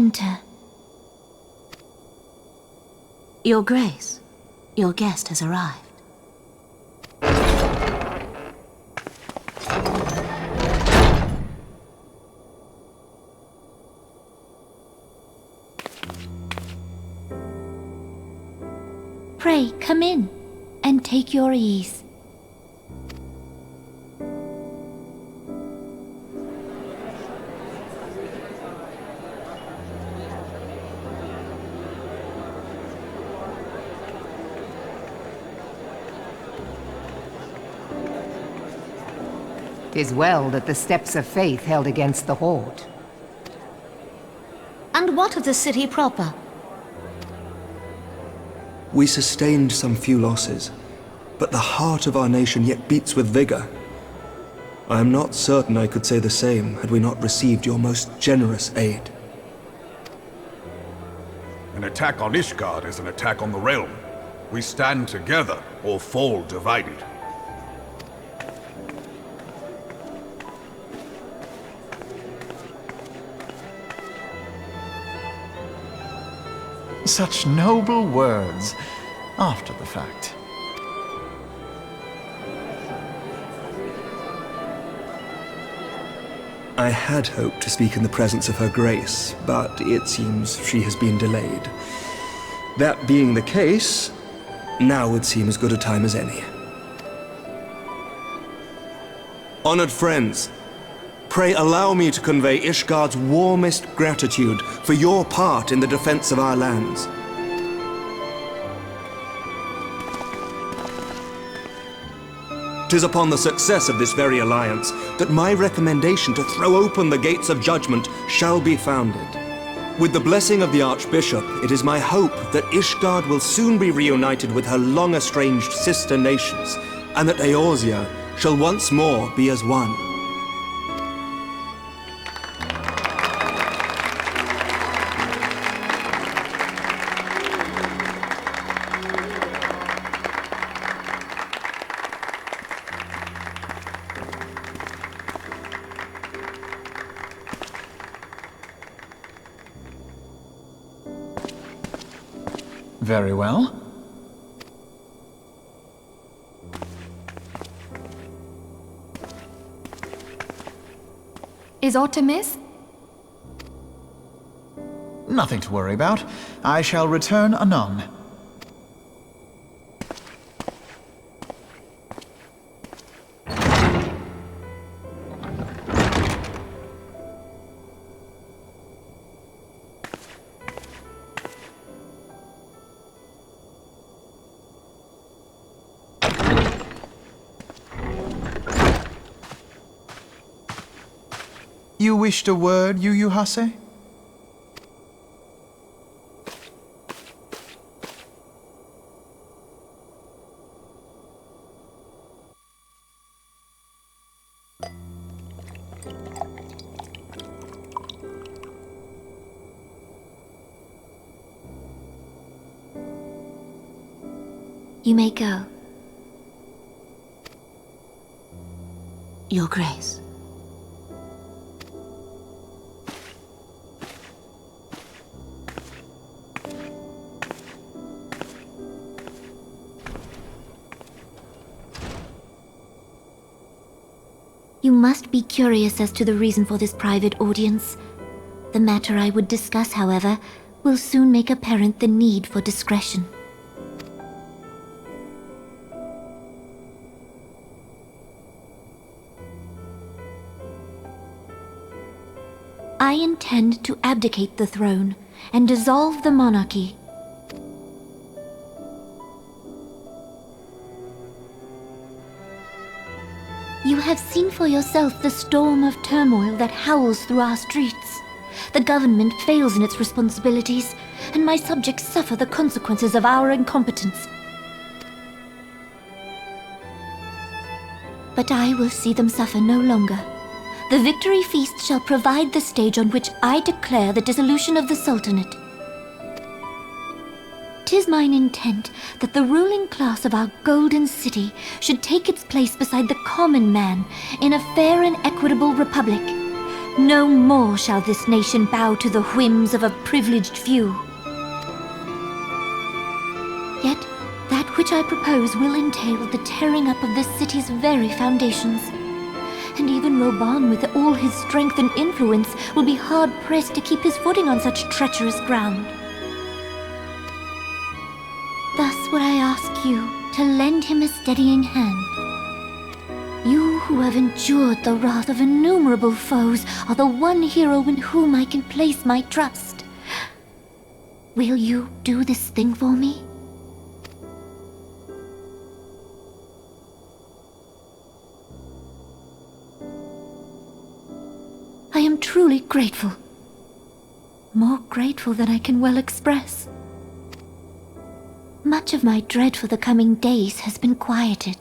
enter. Your Grace, your guest has arrived. Pray, come in, and take your ease. "'Tis well that the steps of faith held against the horde." And what of the city proper? We sustained some few losses, but the heart of our nation yet beats with vigor. I am not certain I could say the same had we not received your most generous aid. An attack on Ishgard is an attack on the realm. We stand together or fall divided. Such noble words, after the fact. I had hoped to speak in the presence of Her Grace, but it seems she has been delayed. That being the case, now would seem as good a time as any. Honored friends, pray allow me to convey Ishgard's warmest gratitude for your part in the defense of our lands. "'Tis upon the success of this very alliance that my recommendation to throw open the gates of judgment shall be founded. With the blessing of the Archbishop, it is my hope that Ishgard will soon be reunited with her long-estranged sister nations, and that Eorzea shall once more be as one. Very well. Is aught amiss? Nothing to worry about. I shall return anon. You wished a word, Yu Hase? You may go. Your Grace. You must be curious as to the reason for this private audience. The matter I would discuss, however, will soon make apparent the need for discretion. I intend to abdicate the throne and dissolve the monarchy. You have seen for yourself the storm of turmoil that howls through our streets. The government fails in its responsibilities, and my subjects suffer the consequences of our incompetence. But I will see them suffer no longer. The victory feast shall provide the stage on which I declare the dissolution of the Sultanate. 'Tis mine intent that the ruling class of our golden city should take its place beside the common man in a fair and equitable republic. No more shall this nation bow to the whims of a privileged few. Yet, that which I propose will entail the tearing up of this city's very foundations. And even Reborn, with all his strength and influence, will be hard-pressed to keep his footing on such treacherous ground. Thus would I ask you to lend him a steadying hand. You who have endured the wrath of innumerable foes are the one hero in whom I can place my trust. Will you do this thing for me? I am truly grateful. More grateful than I can well express. Much of my dread for the coming days has been quieted.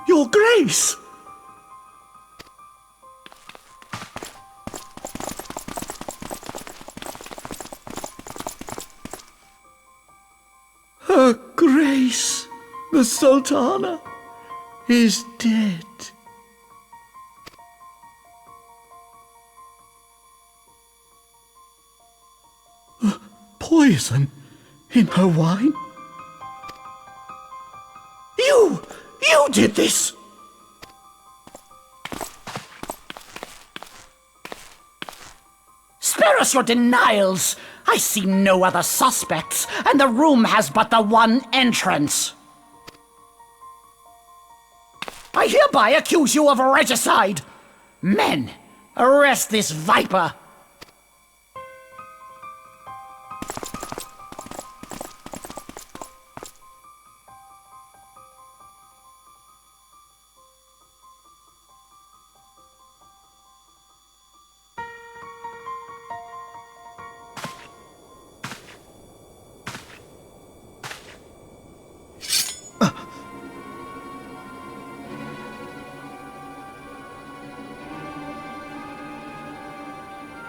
Your Grace! Her Grace, the Sultana, is dead. Poison in her wine? You did this! Spare us your denials! I see no other suspects, and the room has but the one entrance. I hereby accuse you of regicide! Men, arrest this viper!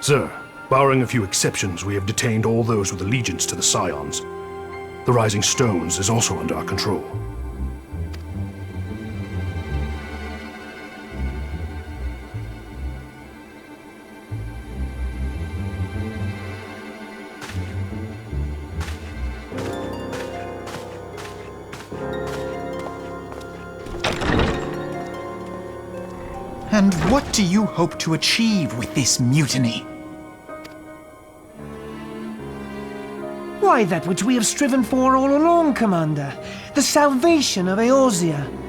Sir, barring a few exceptions, we have detained all those with allegiance to the Scions. The Rising Stones is also under our control. And what do you hope to achieve with this mutiny? Why, that which we have striven for all along, Commander. The salvation of Eorzea.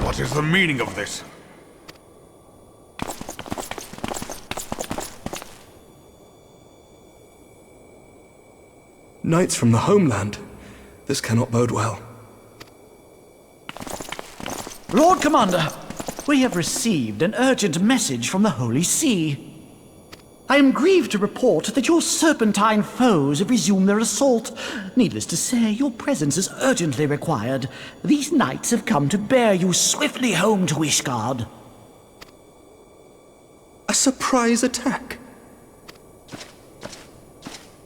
What is the meaning of this? Knights from the homeland. This cannot bode well. Lord Commander, We have received an urgent message from the Holy See. I am grieved to report that your serpentine foes have resumed their assault. Needless to say, your presence is urgently required. These knights have come to bear you swiftly home to Ishgard. A surprise attack?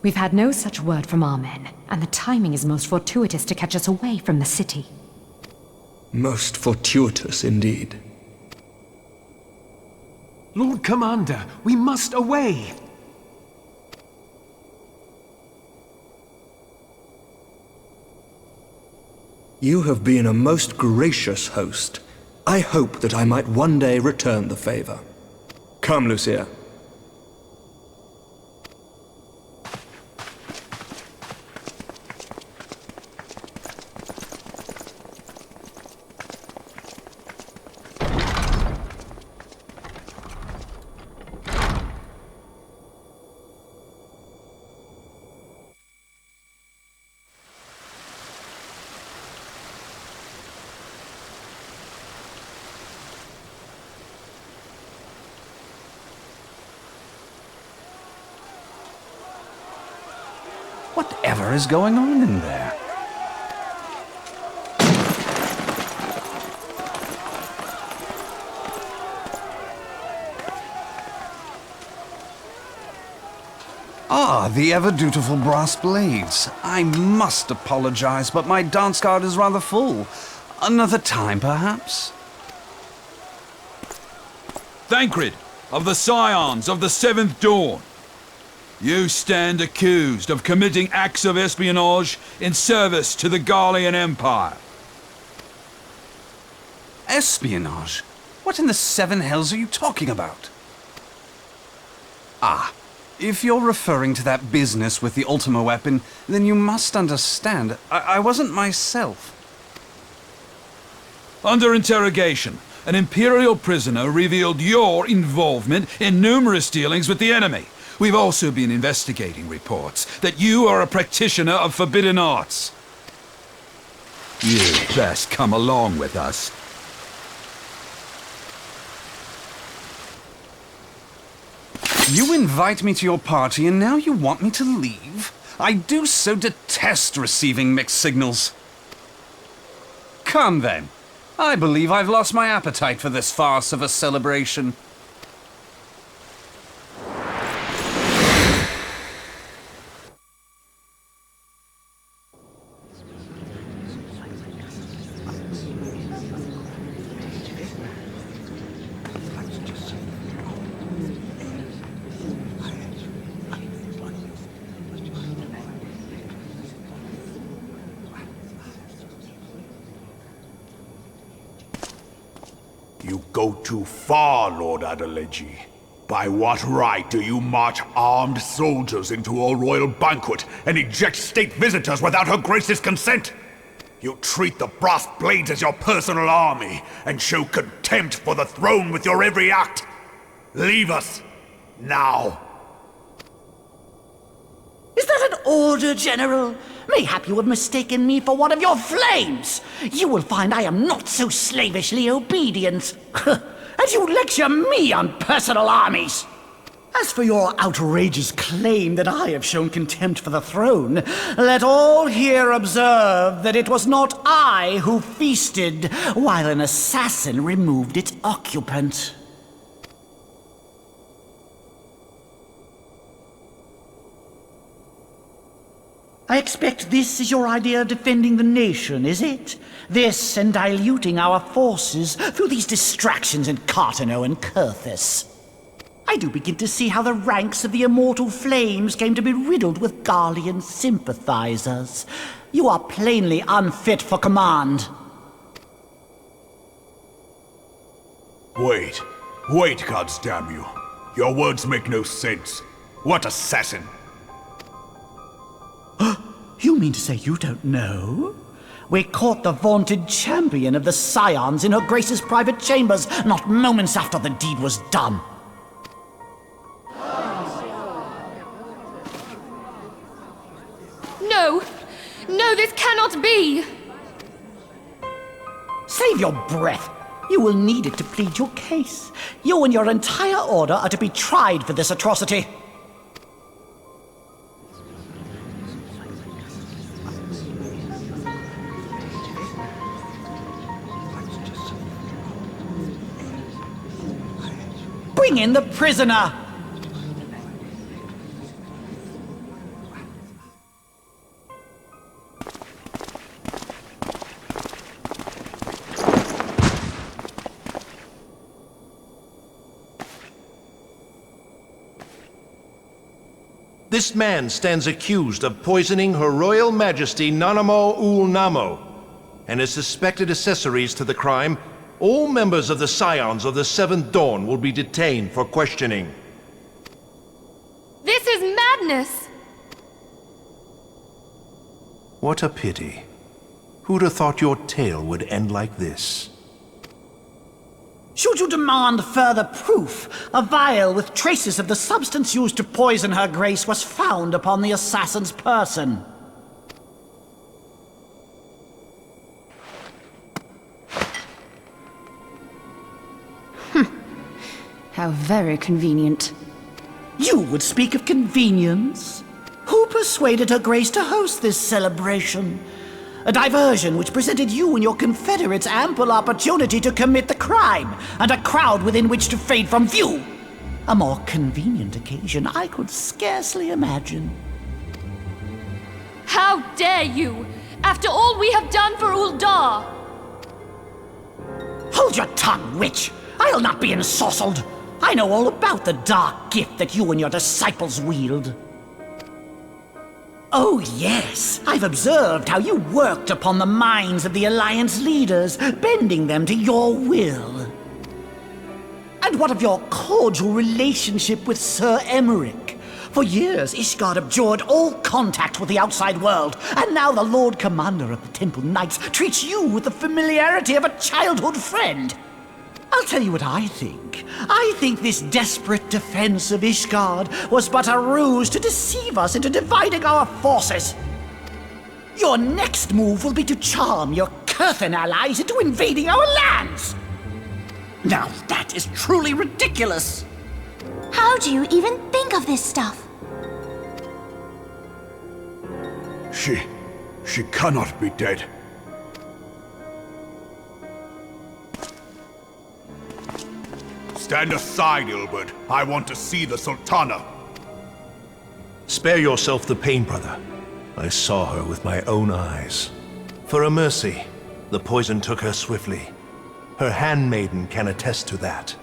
We've had no such word from our men, and the timing is most fortuitous to catch us away from the city. Most fortuitous indeed. Lord Commander, we must away! You have been a most gracious host. I hope that I might one day return the favor. Come, Lucia. Whatever is going on in there? Ah, the ever-dutiful brass blades. I must apologize, but my dance card is rather full. Another time, perhaps? Thancred, of the Scions of the Seventh Dawn. You stand accused of committing acts of espionage in service to the Garlean Empire. Espionage? What in the seven hells are you talking about? Ah, if you're referring to that business with the Ultima weapon, then you must understand, I wasn't myself. Under interrogation, an Imperial prisoner revealed your involvement in numerous dealings with the enemy. We've also been investigating reports that you are a practitioner of forbidden arts. You'd best come along with us. You invite me to your party and now you want me to leave? I do so detest receiving mixed signals. Come then. I believe I've lost my appetite for this farce of a celebration. You go too far, Lord Adeleji. By what right do you march armed soldiers into a royal banquet and eject state visitors without her grace's consent? You treat the brass blades as your personal army and show contempt for the throne with your every act. Leave us, now. Is that an order, General? Mayhap you have mistaken me for one of your flames. You will find I am not so slavishly obedient. And you lecture me on personal armies. As for your outrageous claim that I have shown contempt for the throne, let all here observe that it was not I who feasted while an assassin removed its occupant. I expect this is your idea of defending the nation, is it? This and diluting our forces through these distractions in Cartano and Kurthis. I do begin to see how the ranks of the Immortal Flames came to be riddled with Garlean sympathizers. You are plainly unfit for command. Wait, goddamn you. Your words make no sense. What assassin? You mean to say you don't know? We caught the vaunted champion of the Scions in her Grace's private chambers, not moments after the deed was done. No! No, this cannot be! Save your breath. You will need it to plead your case. You and your entire order are to be tried for this atrocity. Bring in the prisoner! This man stands accused of poisoning Her Royal Majesty Nanamo Ul Namo, and as suspected accessories to the crime, all members of the Scions of the Seventh Dawn will be detained for questioning. This is madness! What a pity. Who'd have thought your tale would end like this? Should you demand further proof, a vial with traces of the substance used to poison Her Grace was found upon the assassin's person. How very convenient. You would speak of convenience? Who persuaded Her Grace to host this celebration? A diversion which presented you and your confederates ample opportunity to commit the crime, and a crowd within which to fade from view. A more convenient occasion I could scarcely imagine. How dare you! After all we have done for Uldar! Hold your tongue, witch! I'll not be ensorcelled! I know all about the dark gift that you and your disciples wield. Oh yes, I've observed how you worked upon the minds of the Alliance leaders, bending them to your will. And what of your cordial relationship with Sir Emmerich? For years, Ishgard abjured all contact with the outside world, and now the Lord Commander of the Temple Knights treats you with the familiarity of a childhood friend. I'll tell you what I think. I think this desperate defense of Ishgard was but a ruse to deceive us into dividing our forces. Your next move will be to charm your Kurthan allies into invading our lands. Now that is truly ridiculous. How do you even think of this stuff? She cannot be dead. Stand aside, Ilbert. I want to see the Sultana. Spare yourself the pain, brother. I saw her with my own eyes. For a mercy, the poison took her swiftly. Her handmaiden can attest to that.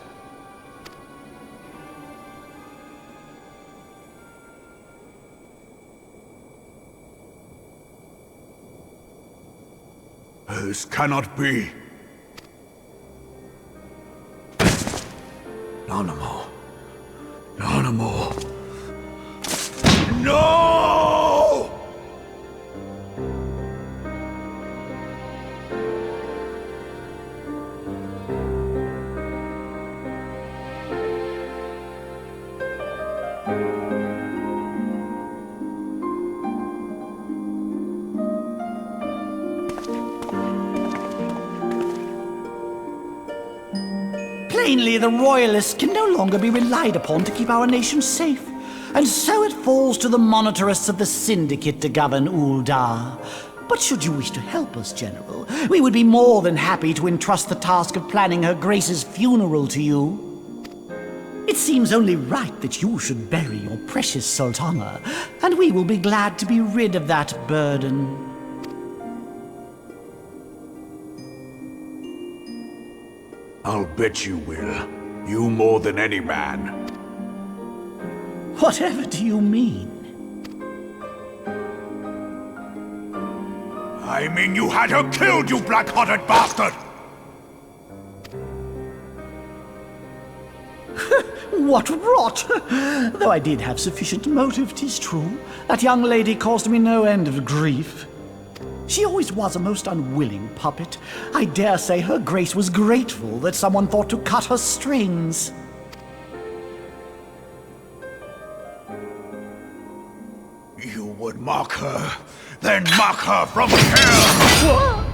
This cannot be. Nanamo. Nanamo. No! Plainly, the Royalists can no longer be relied upon to keep our nation safe. And so it falls to the monitorists of the Syndicate to govern Uldar. But should you wish to help us, General, we would be more than happy to entrust the task of planning Her Grace's funeral to you. It seems only right that you should bury your precious Sultana, and we will be glad to be rid of that burden. I'll bet you will. You more than any man. Whatever do you mean? I mean you had her killed, you black-hearted bastard! What rot! Though I did have sufficient motive, 'tis true. That young lady caused me no end of grief. She always was a most unwilling puppet. I dare say Her Grace was grateful that someone thought to cut her strings. You would mock her, then mock her from hell!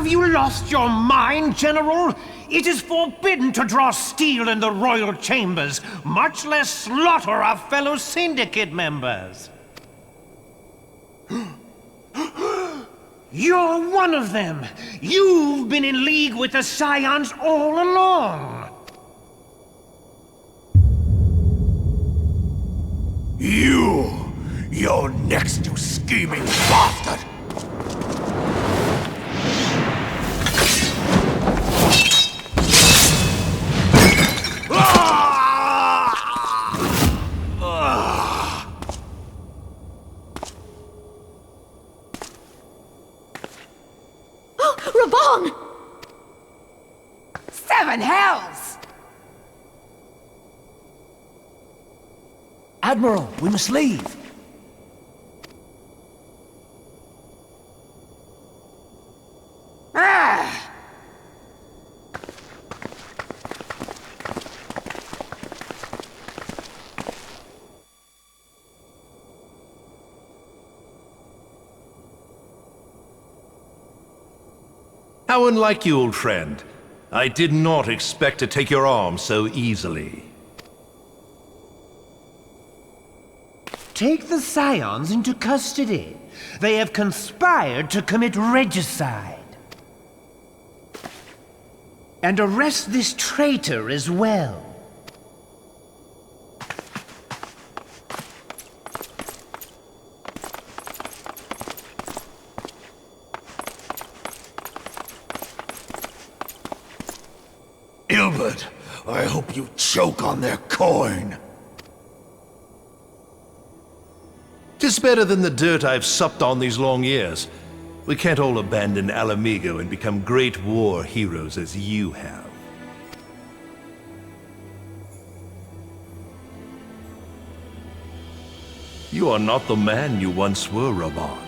Have you lost your mind, General? It is forbidden to draw steel in the royal chambers, much less slaughter our fellow syndicate members. You're one of them! You've been in league with the Scions all along! You're next, you scheming bastard! Reborn! Seven hells! Admiral, we must leave. How unlike you, old friend. I did not expect to take your arm so easily. Take the Scions into custody. They have conspired to commit regicide. And arrest this traitor as well. Ilbert, I hope you choke on their coin. 'Tis better than the dirt I've supped on these long years. We can't all abandon Alamigo and become great war heroes as you have. You are not the man you once were, Raban.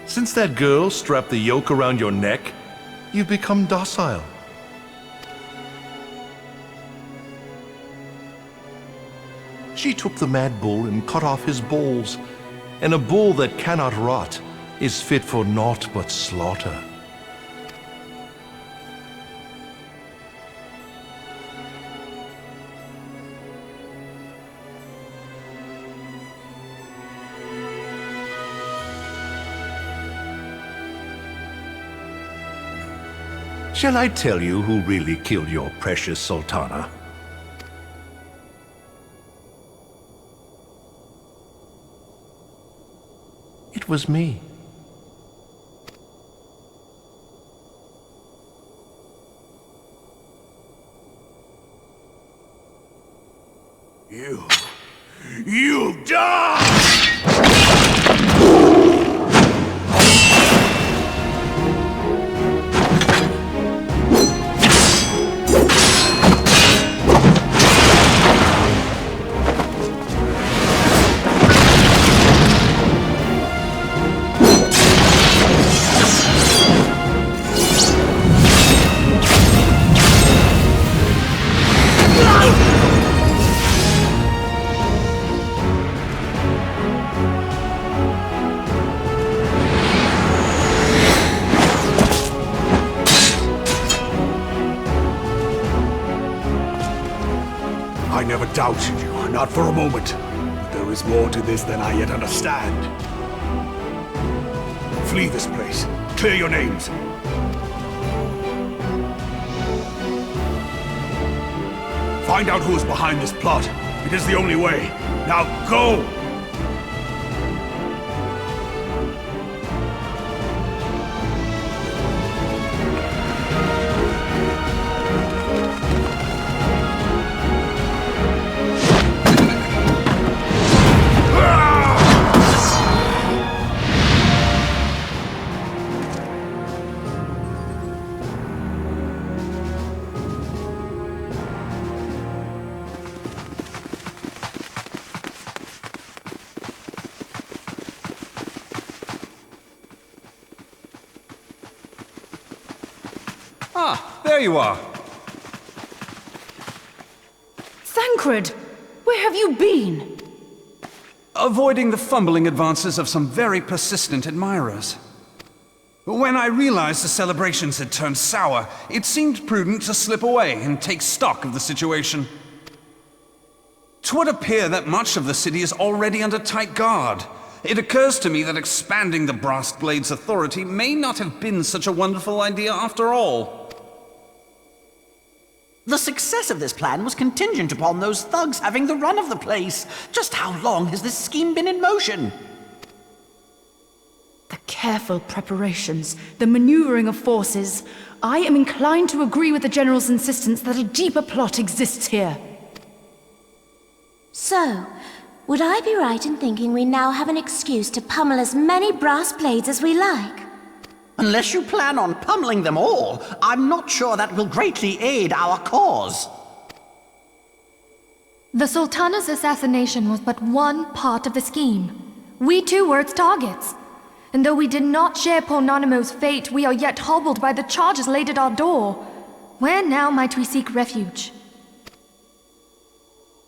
Since that girl strapped the yoke around your neck, you've become docile. She took the mad bull and cut off his balls, and a bull that cannot rot is fit for naught but slaughter. Shall I tell you who really killed your precious Sultana? It was me. You die! I never doubted you, not for a moment. But there is more to this than I yet understand. Flee this place. Clear your names. Find out who is behind this plot. It is the only way. Now go! Ah, there you are. Thancred! Where have you been? Avoiding the fumbling advances of some very persistent admirers. When I realized the celebrations had turned sour, it seemed prudent to slip away and take stock of the situation. 'Twould appear that much of the city is already under tight guard. It occurs to me that expanding the Brass Blade's authority may not have been such a wonderful idea after all. The success of this plan was contingent upon those thugs having the run of the place. Just how long has this scheme been in motion? The careful preparations, the maneuvering of forces. I am inclined to agree with the General's insistence that a deeper plot exists here. So, would I be right in thinking we now have an excuse to pummel as many brass blades as we like? Unless you plan on pummeling them all, I'm not sure that will greatly aid our cause. The Sultana's assassination was but one part of the scheme. We too were its targets. And though we did not share poor Nanamo's fate, we are yet hobbled by the charges laid at our door. Where now might we seek refuge?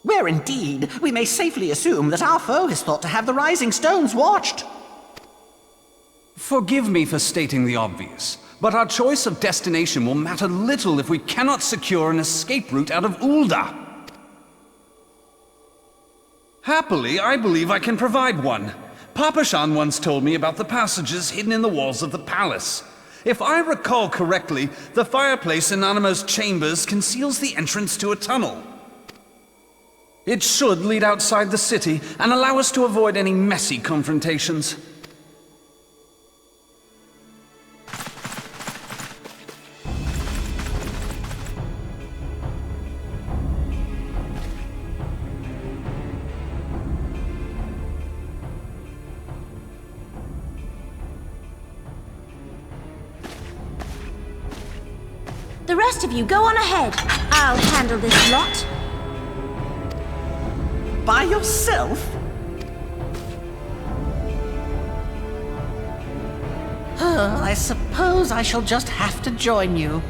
Where indeed, we may safely assume that our foe is thought to have the Rising Stones watched. Forgive me for stating the obvious, but our choice of destination will matter little if we cannot secure an escape route out of Ul'dah. Happily, I believe I can provide one. Papashan once told me about the passages hidden in the walls of the palace. If I recall correctly, the fireplace in Nanamo's chambers conceals the entrance to a tunnel. It should lead outside the city and allow us to avoid any messy confrontations. The rest of you go on ahead. I'll handle this lot. By yourself? I suppose I shall just have to join you.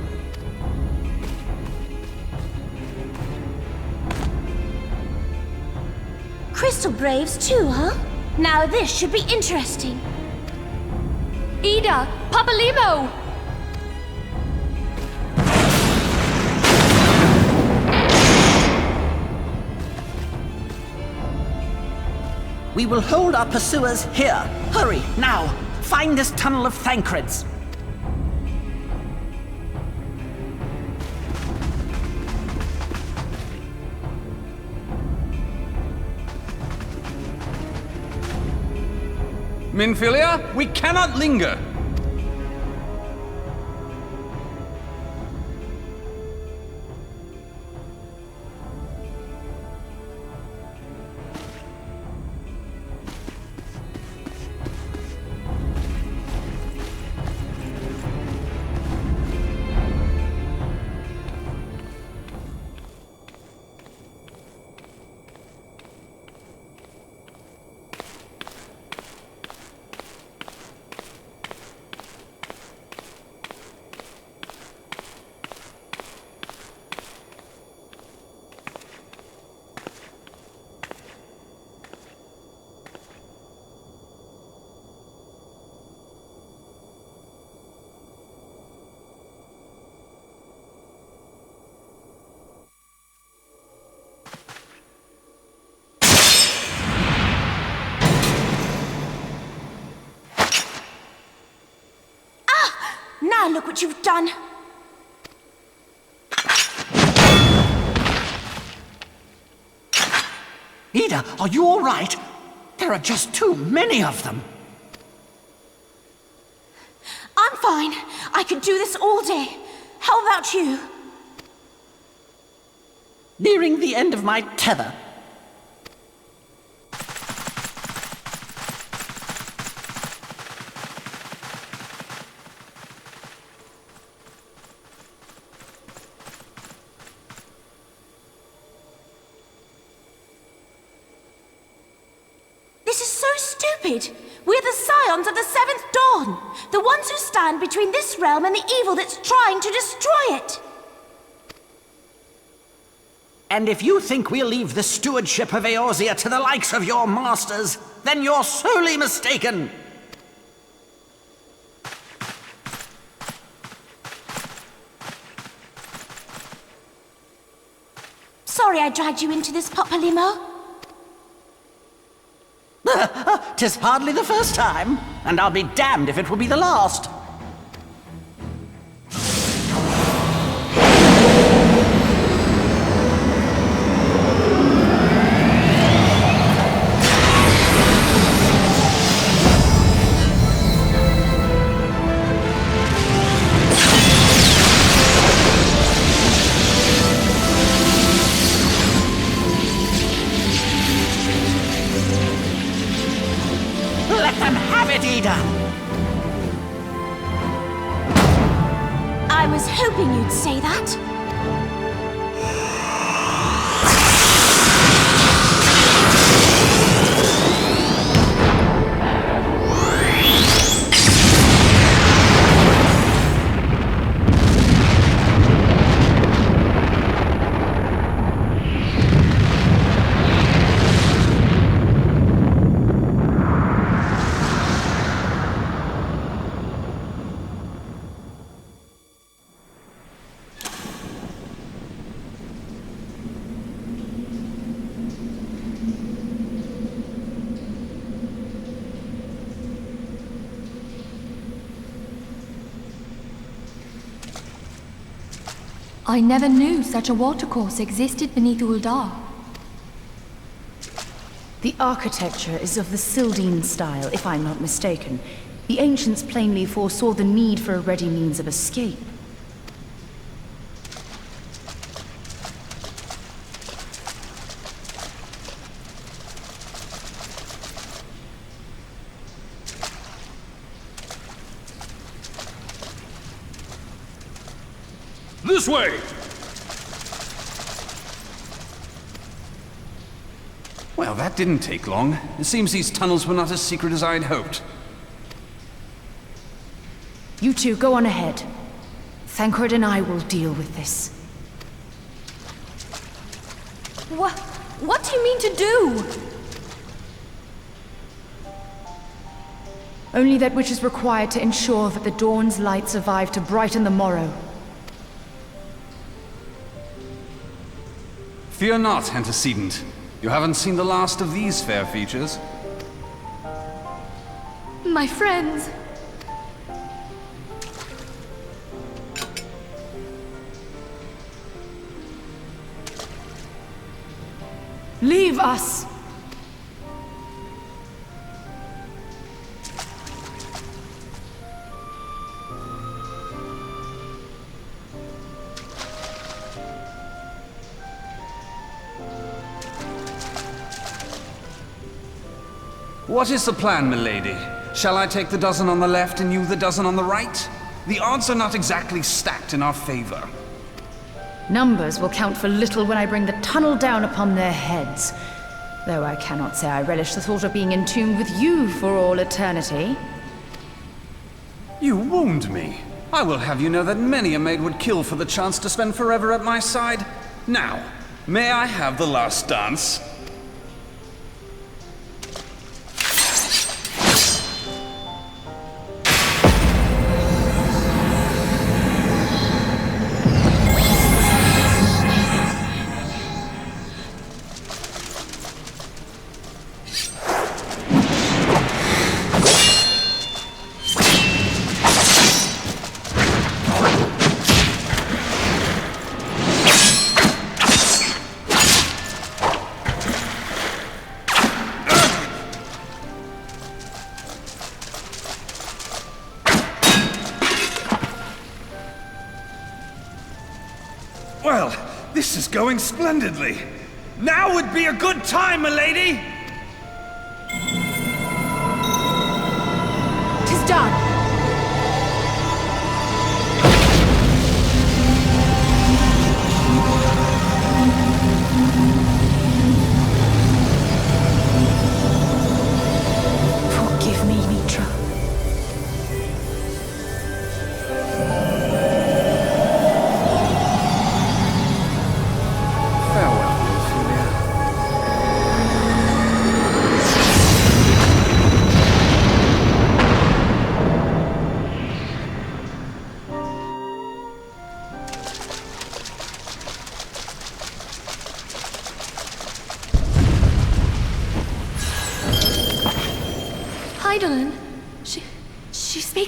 Crystal Braves too, huh? Now this should be interesting. Ida! Papalimo! We will hold our pursuers here. Hurry, now! Find this tunnel of Thancreds. Minfilia, we cannot linger! Now look what you've done. Ida, are you all right? There are just too many of them. I'm fine. I could do this all day. How about you? Nearing the end of my tether. This is so stupid. We're the scions of the Seventh Dawn. The ones who stand between this realm and the evil that's trying to destroy it. And if you think we'll leave the stewardship of Eorzea to the likes of your masters, then you're sorely mistaken. sorry I dragged you into this, Papalymo. 'Tis hardly the first time, and I'll be damned if it will be the last. Let them have it, Ida! I was hoping you'd say that. I never knew such a watercourse existed beneath Uldar. The architecture is of the Sildine style, if I'm not mistaken. The ancients plainly foresaw the need for a ready means of escape. This way! Well, that didn't take long. It seems these tunnels were not as secret as I'd hoped. You two, go on ahead. Thancred and I will deal with this. What do you mean to do? Only that which is required to ensure that the dawn's light survive to brighten the morrow. Fear not, antecedent. You haven't seen the last of these fair features. My friends. Leave us! What is the plan, milady? Shall I take the dozen on the left and you the dozen on the right? The odds are not exactly stacked in our favor. Numbers will count for little when I bring the tunnel down upon their heads. Though I cannot say I relish the thought of being entombed with you for all eternity. You wound me. I will have you know that many a maid would kill for the chance to spend forever at my side. Now, may I have the last dance? Well, this is going splendidly. Now would be a good time, milady! 'Tis done! Forgive me, Mitra. Farewell, Ophelia.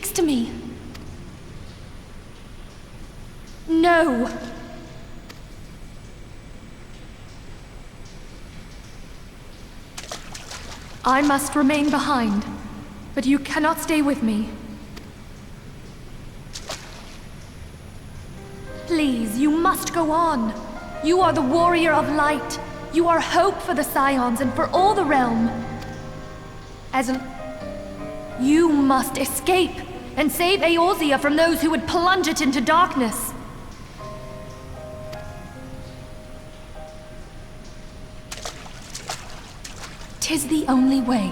speaks to me. No. I must remain behind, but you cannot stay with me. Please, you must go on. You are the warrior of light. You are hope for the Scions and for all the realm. You must escape and save Eorzea from those who would plunge it into darkness. 'Tis the only way.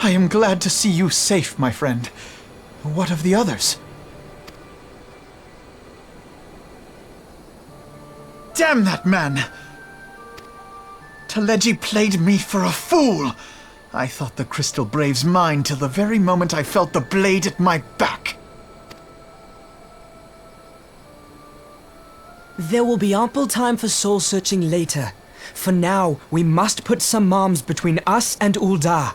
I am glad to see you safe, my friend. What of the others? Damn that man! Taleji played me for a fool! I thought the Crystal Brave's mine till the very moment I felt the blade at my back. There will be ample time for soul-searching later. For now, we must put some arms between us and Ul'dah.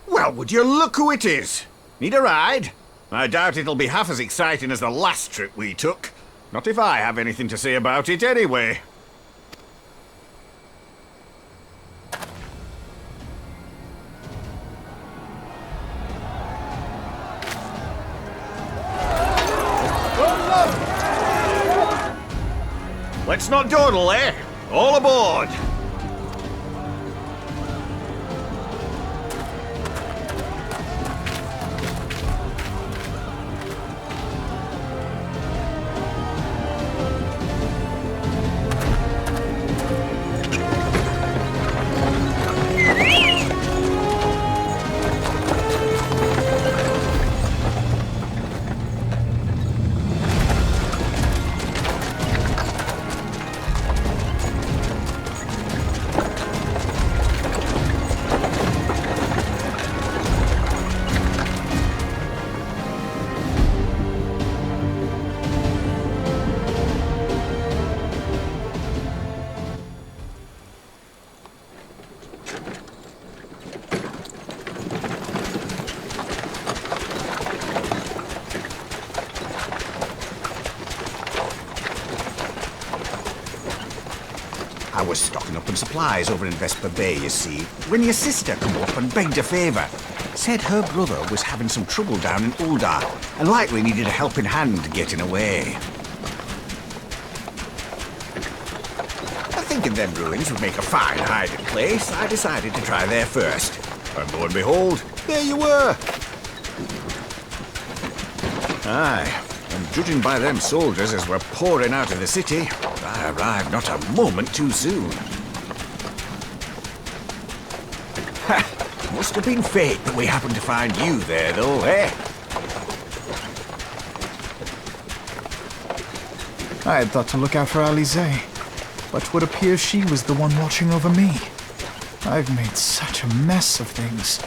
Well, would you look who it is? Need a ride? I doubt it'll be half as exciting as the last trip we took. Not if I have anything to say about it anyway. Let's not dawdle, eh? All aboard! I was stocking up on supplies over in Vesper Bay, you see, when your sister come up and begged a favour. Said her brother was having some trouble down in Ul'dah, and likely needed a helping hand getting away. Thinking them ruins would make a fine hiding place, I decided to try there first. And lo and behold, there you were! Aye, and judging by them soldiers as were pouring out of the city, I arrived not a moment too soon. Ha! Must have been fate that we happened to find you there, though, eh? I had thought to look out for Alize, but would appear she was the one watching over me. I've made such a mess of things.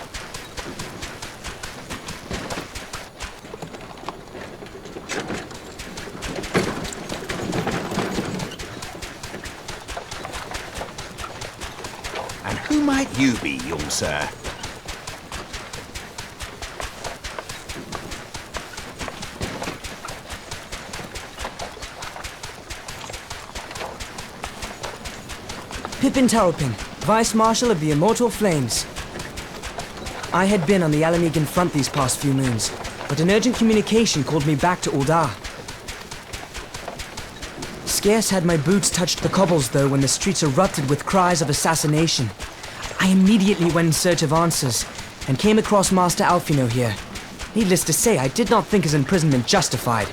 And who might you be, young sir? Pippin Taropin, Vice Marshal of the Immortal Flames. I had been on the Alamegan front these past few moons, but an urgent communication called me back to Uldar. Scarce had my boots touched the cobbles, though, when the streets erupted with cries of assassination. I immediately went in search of answers, and came across Master Alfino here. Needless to say, I did not think his imprisonment justified.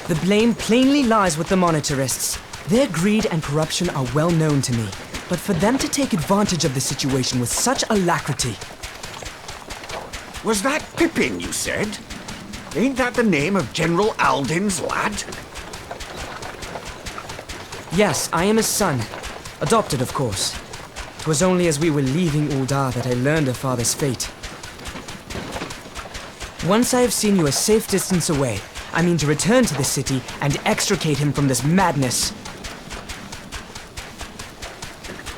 The blame plainly lies with the Monitarists. Their greed and corruption are well known to me, but for them to take advantage of the situation with such alacrity... Was that Pippin, you said? Ain't that the name of General Alden's lad? Yes, I am his son. Adopted, of course. 'Twas only as we were leaving Uldar that I learned of father's fate. Once I have seen you a safe distance away, I mean to return to the city and extricate him from this madness.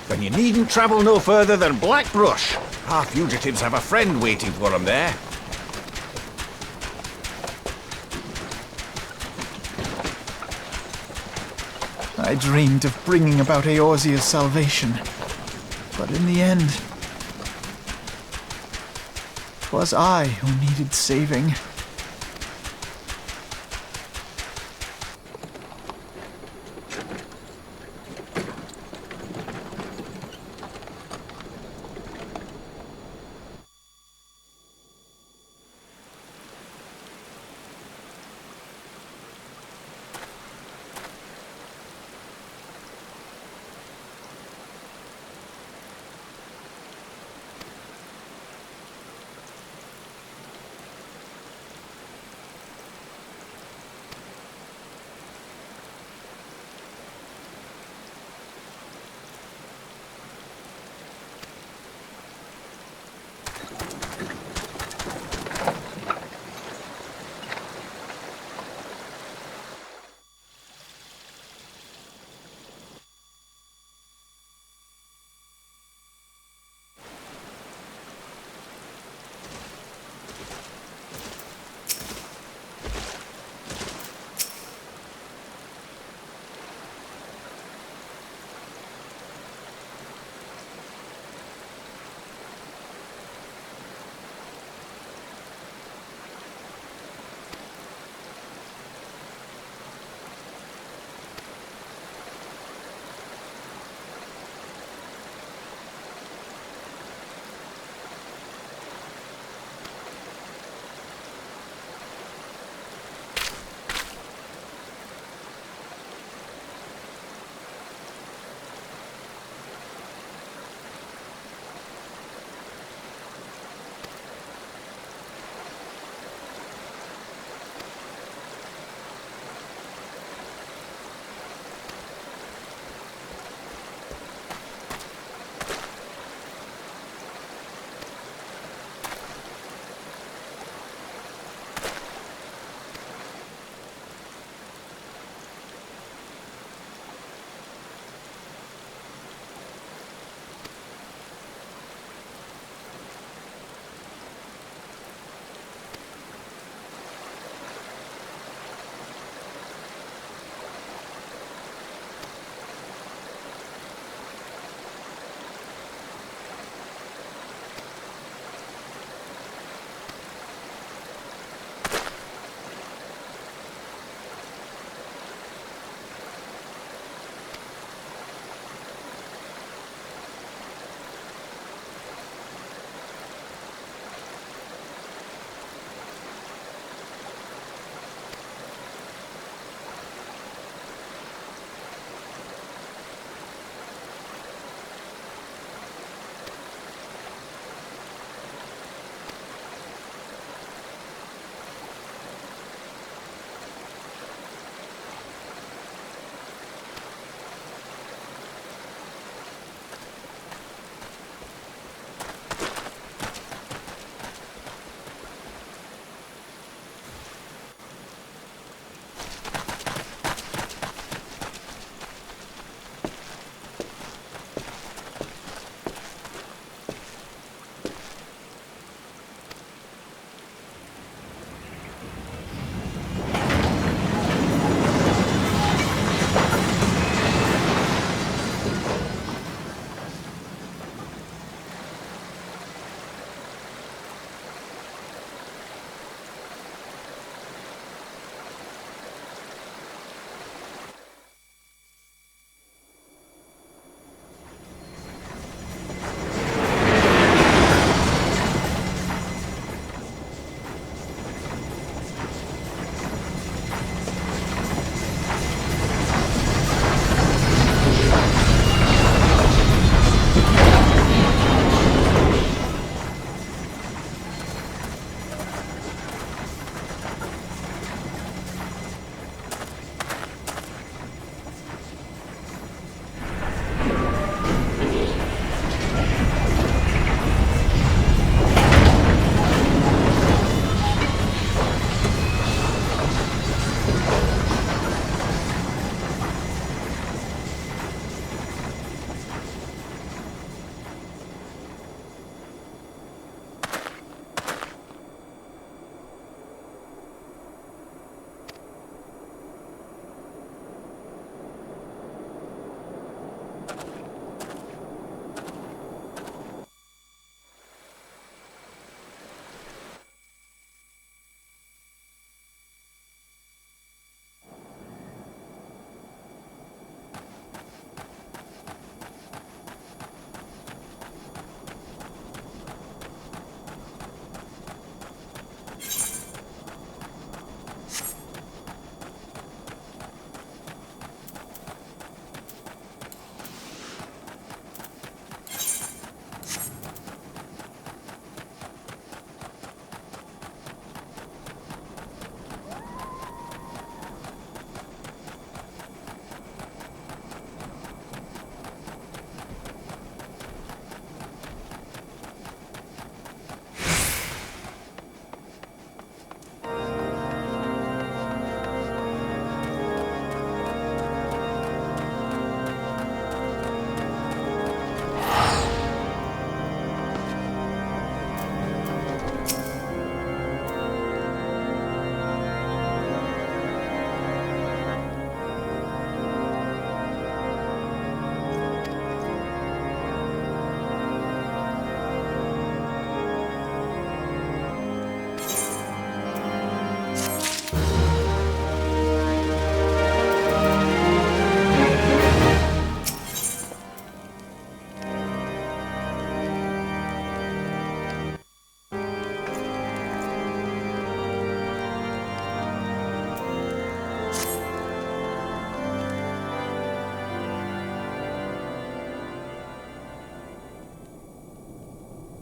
Then you needn't travel no further than Blackbrush. Our fugitives have a friend waiting for them there. I dreamed of bringing about Eorzea's salvation, but in the end, 'twas I who needed saving.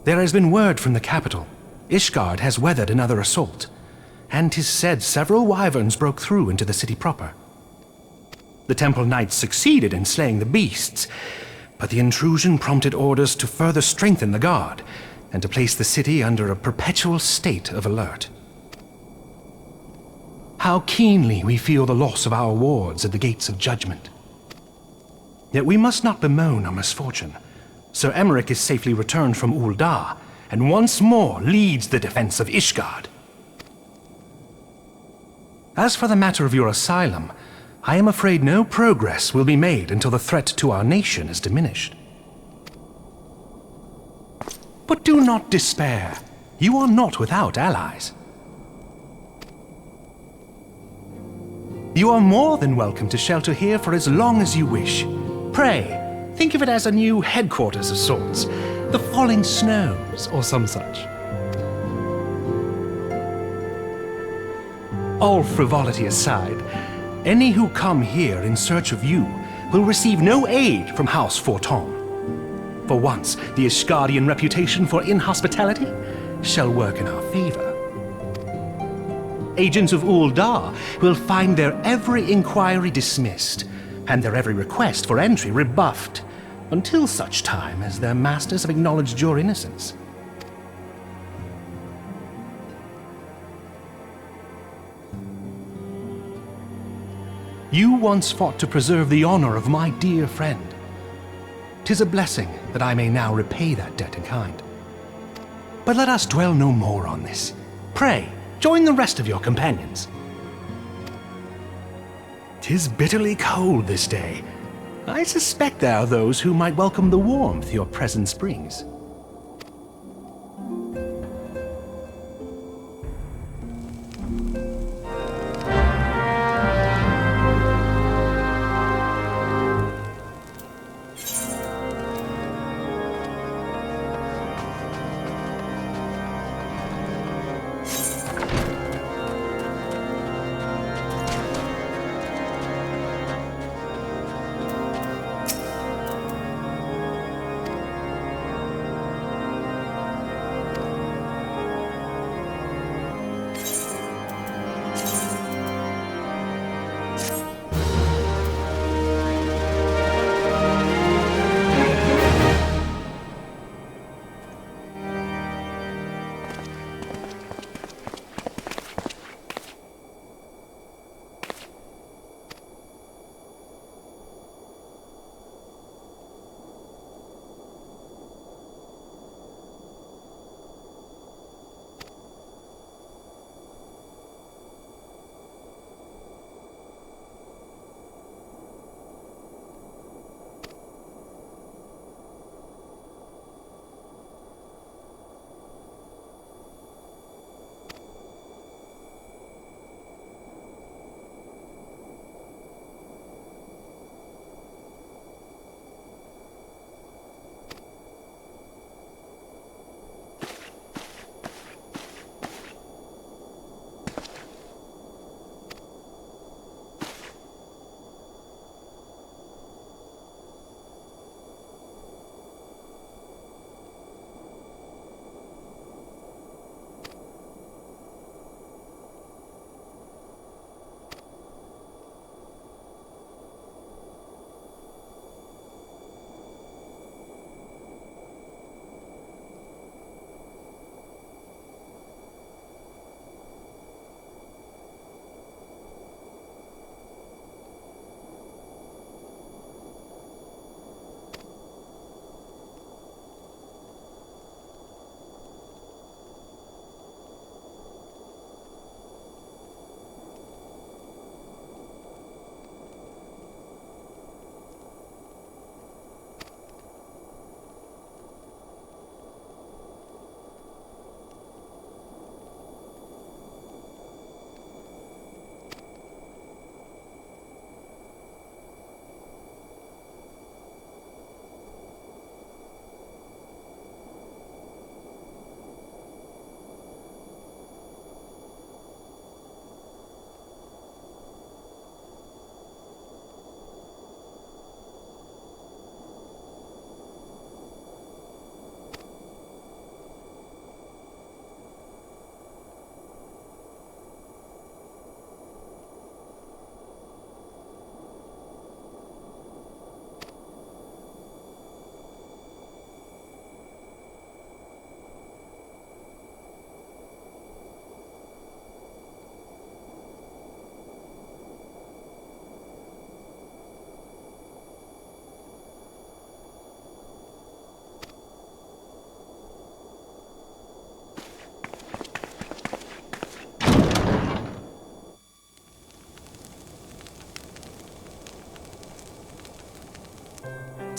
There has been word from the capital. Ishgard has weathered another assault, and 'tis said several wyverns broke through into the city proper. The Temple Knights succeeded in slaying the beasts, but the intrusion prompted orders to further strengthen the guard, and to place the city under a perpetual state of alert. How keenly we feel the loss of our wards at the Gates of Judgment. Yet we must not bemoan our misfortune. Sir Emmerich is safely returned from Ul'dah, and once more leads the defense of Ishgard. As for the matter of your asylum, I am afraid no progress will be made until the threat to our nation is diminished. But do not despair. You are not without allies. You are more than welcome to shelter here for as long as you wish. Pray, think of it as a new headquarters of sorts. The Falling Snows, or some such. All frivolity aside, any who come here in search of you will receive no aid from House Forton. For once, the Ishgardian reputation for inhospitality shall work in our favor. Agents of Ul'dah will find their every inquiry dismissed, and their every request for entry rebuffed, until such time as their masters have acknowledged your innocence. You once fought to preserve the honor of my dear friend. 'Tis a blessing that I may now repay that debt in kind. But let us dwell no more on this. Pray, join the rest of your companions. 'Tis bitterly cold this day. I suspect there are those who might welcome the warmth your presence brings.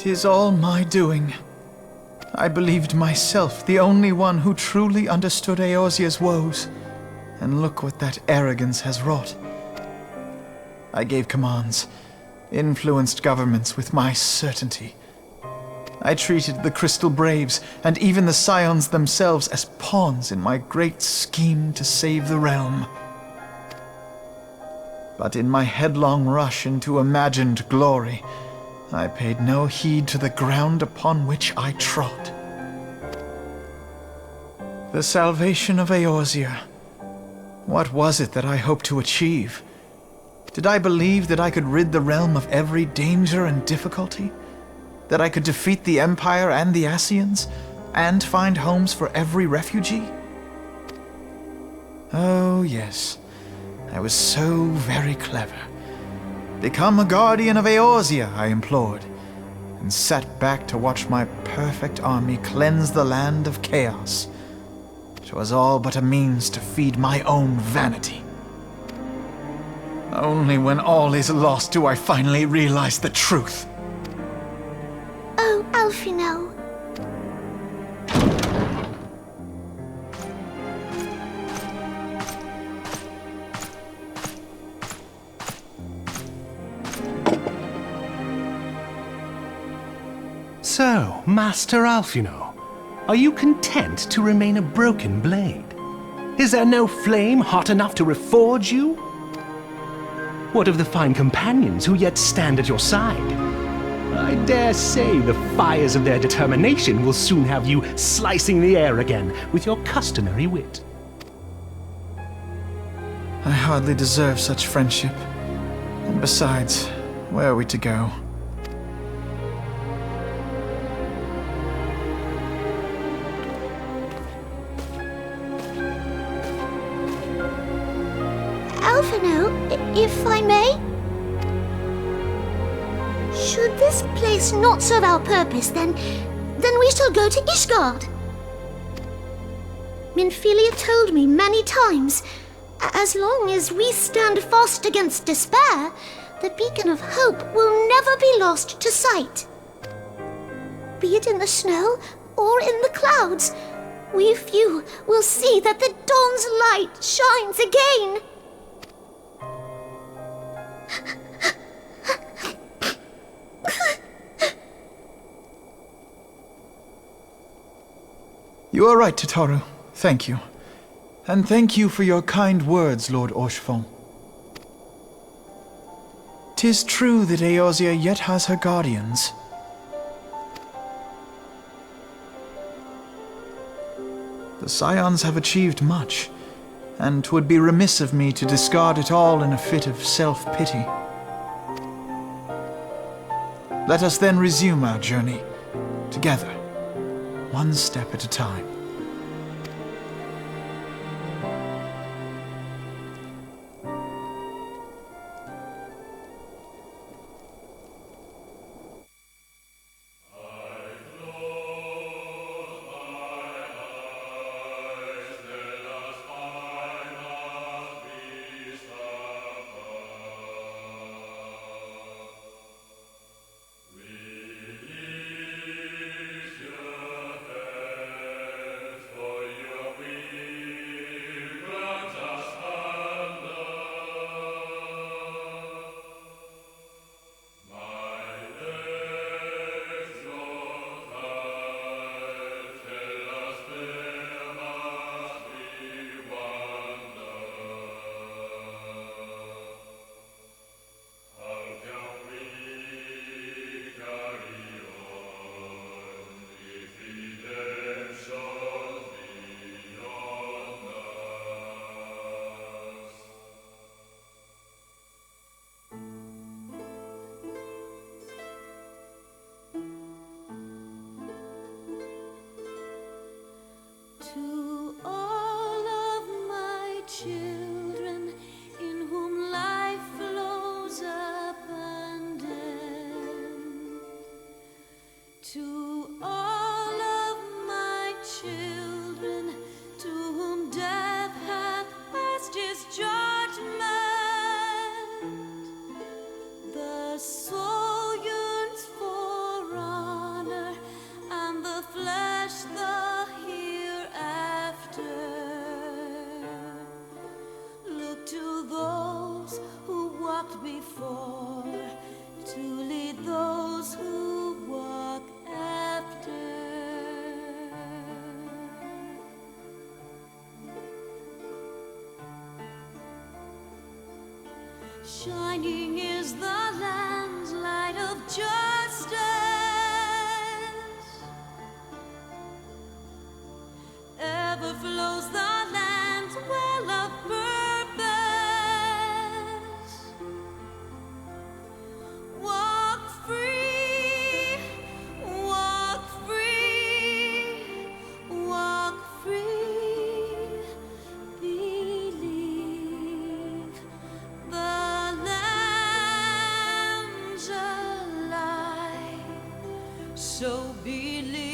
'Tis all my doing. I believed myself the only one who truly understood Eorzea's woes, and look what that arrogance has wrought. I gave commands, influenced governments with my certainty. I treated the Crystal Braves and even the Scions themselves as pawns in my great scheme to save the realm. But in my headlong rush into imagined glory, I paid no heed to the ground upon which I trod. The salvation of Eorzea. What was it that I hoped to achieve? Did I believe that I could rid the realm of every danger and difficulty? That I could defeat the Empire and the Ascians, and find homes for every refugee? Oh, yes. I was so very clever. Become a guardian of Eorzea, I implored, and sat back to watch my perfect army cleanse the land of chaos. 'Twas all but a means to feed my own vanity. Only when all is lost do I finally realize the truth. Oh, Alphino. So, Master Alphino, are you content to remain a broken blade? Is there no flame hot enough to reforge you? What of the fine companions who yet stand at your side? I dare say the fires of their determination will soon have you slicing the air again with your customary wit. I hardly deserve such friendship. And besides, where are we to go? Alphino, if I may? Should this place not serve our purpose, then we shall go to Ishgard. Minfilia told me many times, as long as we stand fast against despair, the beacon of hope will never be lost to sight. Be it in the snow or in the clouds, we few will see that the dawn's light shines again. You are right, Tataru. Thank you. And thank you for your kind words, Lord Orchefon. 'Tis true that Eorzea yet has her guardians. The Scions have achieved much, and 'twould be remiss of me to discard it all in a fit of self-pity. Let us then resume our journey, together, one step at a time. Shining is the land's light of justice. Ever flows the land's well of purpose. Walk free, walk free, walk free. Believe the lamb's alive. So believe.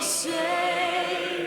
Say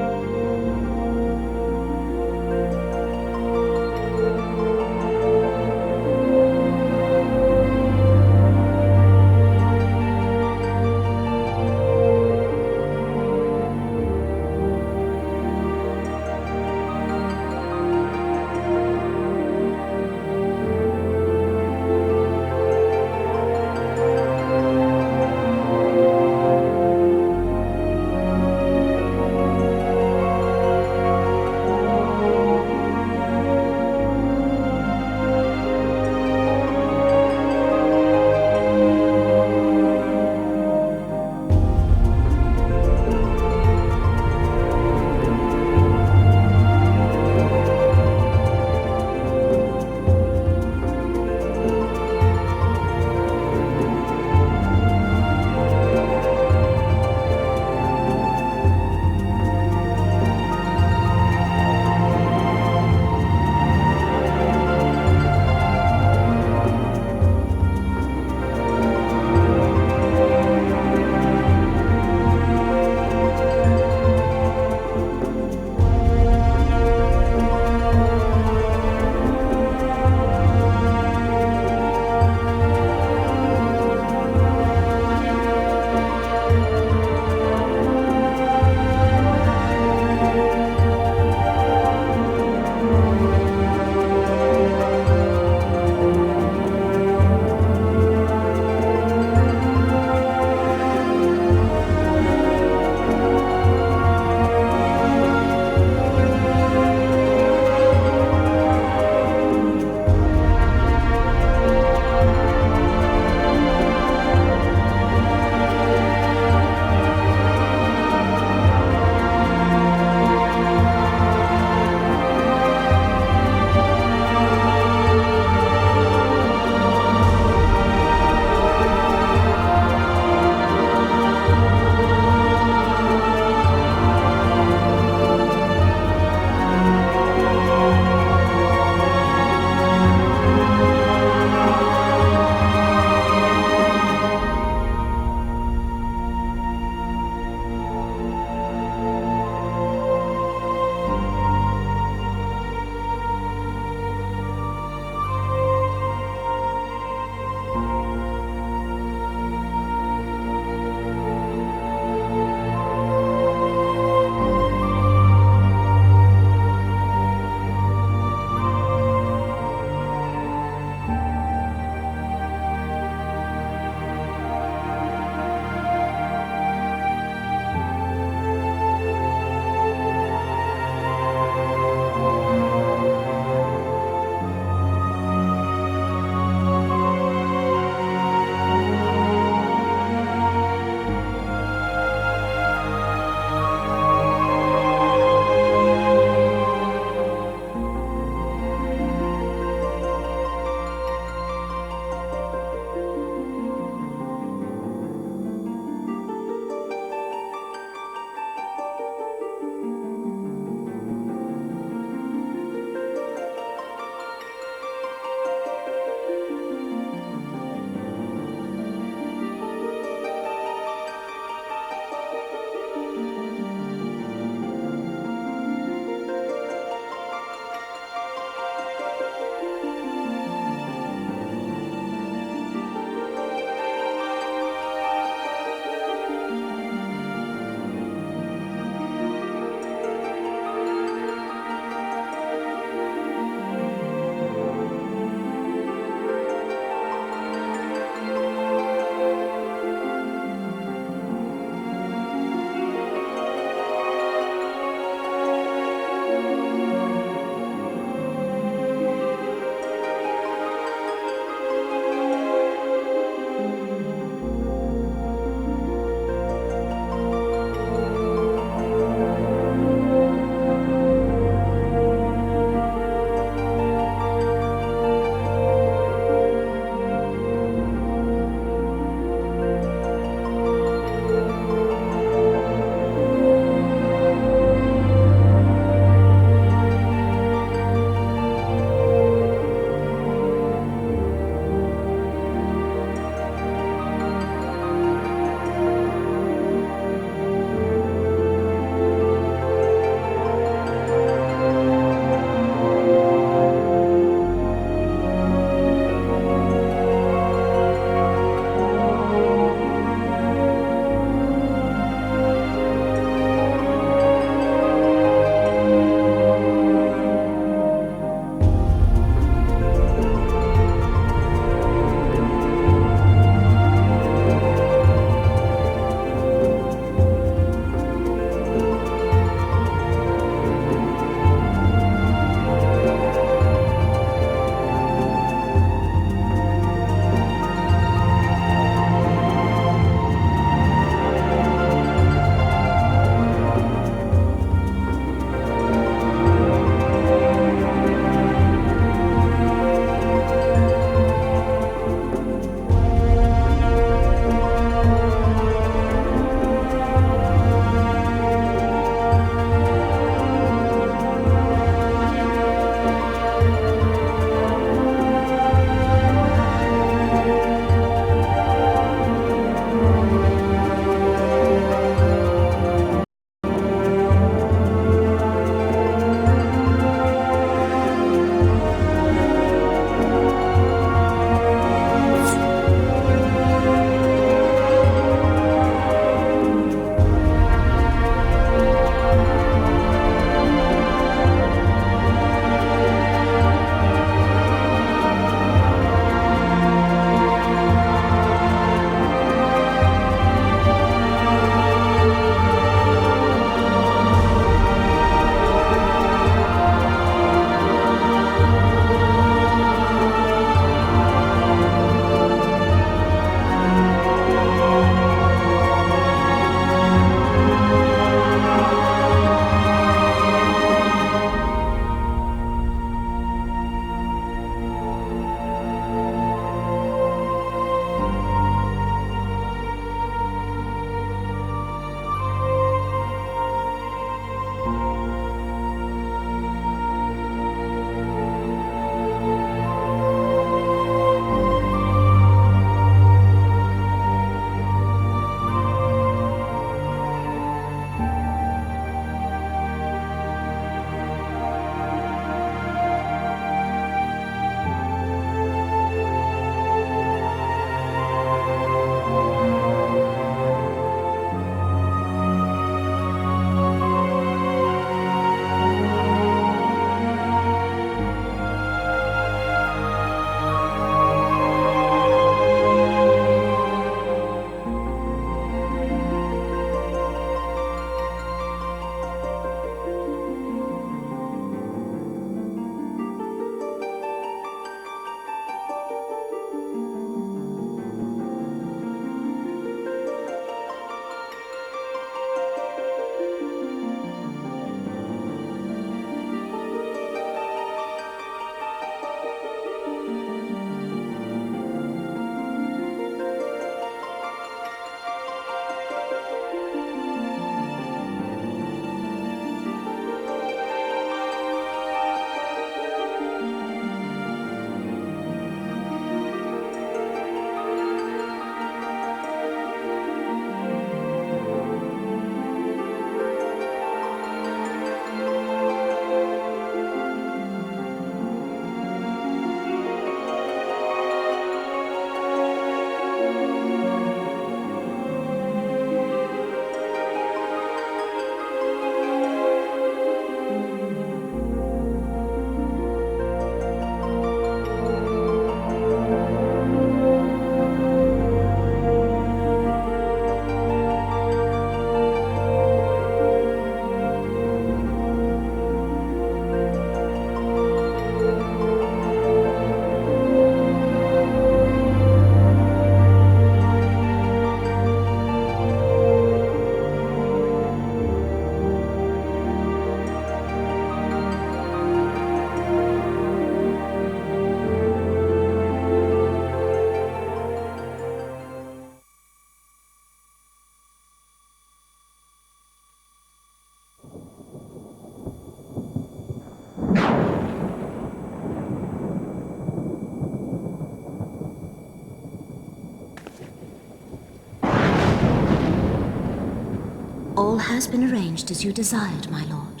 All has been arranged as you desired, my lord.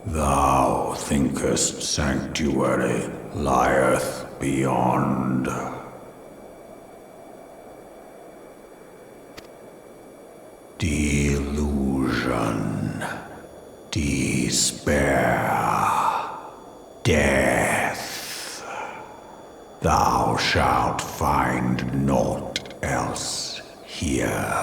Thou thinkest sanctuary lieth beyond. Delusion, despair, death. Thou shalt find naught else here.